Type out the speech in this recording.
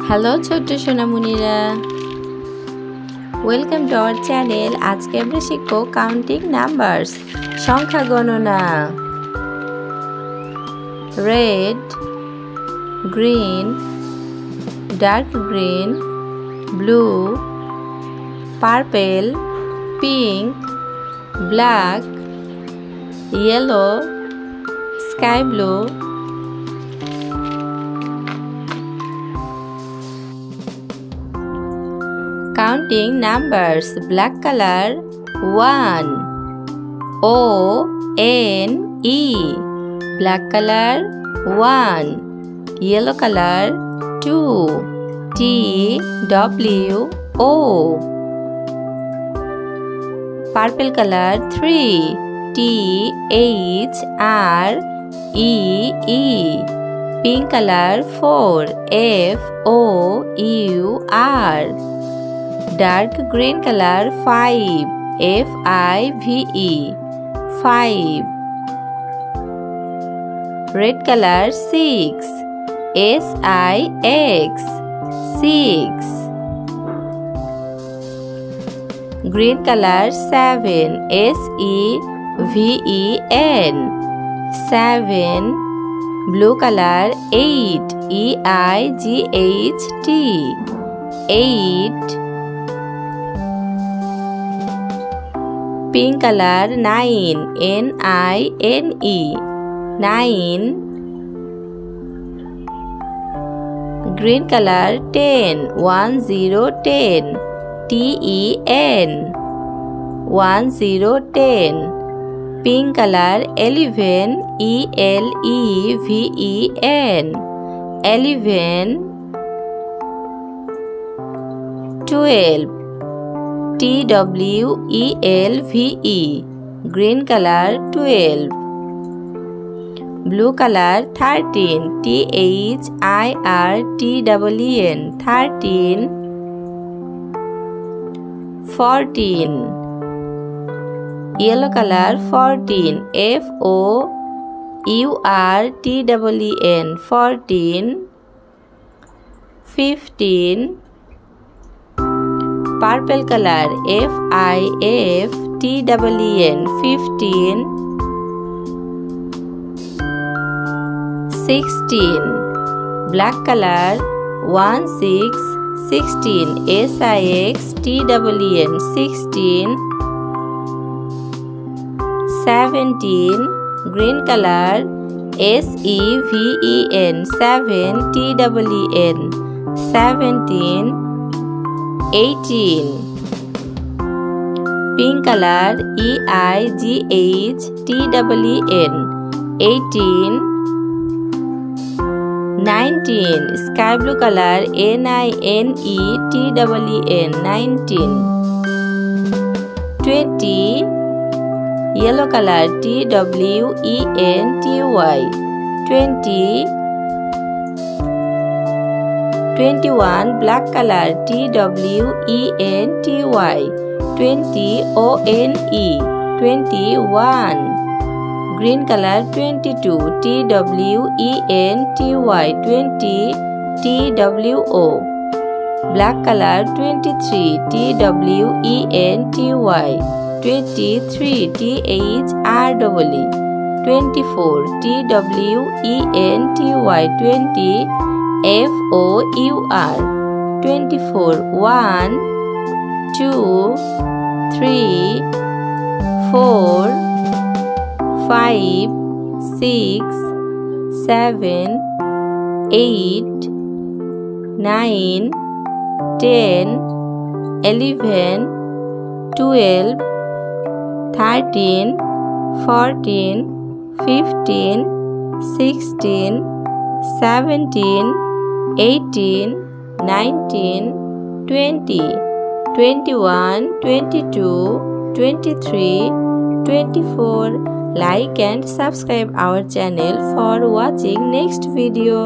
Hello ছোট্ট সোনামণিরা, welcome to our channel. আজকে আমরা শিখব কাউন্টিং নাম্বারস, সংখ্যা গণনা। Red, green, dark green, blue, purple, pink, black, yellow, sky blue, counting numbers. Black color 1, O-N-E, black color 1. Yellow color 2, T-W-O. Purple color 3, T-H-R-E-E. Pink color 4, F-O-U-R. Dark green color 5, F-I-V-E, 5. Red color 6, S-I-X, 6. Green color 7, S-E-V-E-N, 7. Blue color 8, E-I-G-H-T, 8. Pink color 9, N-I-N-E, 9. Green color 10, 10, T-E-N, 10. Pink color 11, E-L-E-V-E-N, 11. 12, T-W-E-L-V-E, green color 12. Blue color 13, T-H-I-R-T-E-N, 13. 14. Yellow color 14, F-O-U-R-T-E-N, 14. 15. Purple color F-I-F-T-E-N, 15. 16. Black color 16, S-I-X-T-E-N, 16. 17. Green color S-E-V-E-N, 7, T-E-N, 17. 18. Pink color E-I-G-H-T-E-N, 18. 19. Sky blue color N-I-N-E-T-E-N, 19. 20. Yellow color T-W-E-N-T-Y, 20. 21. Black color T-W-E-N-T-Y, 20, O-N-E, 21. Green color 22, T-W-E-N-T-Y, 20, T-W-O. Black color 23, T-W-E-N-T-Y, 23, T-H-R-E-E, 24. T-W-E-N-T-Y, 20, F-O-U-R, 24. 1, 2, 3, 4, 5, 6, 7, 8, 9, 10, 11, 12, 13, 14, 15, 16, 17, 18, 19, 20, 21, 22, 23, 24. Like and subscribe our channel for watching next video.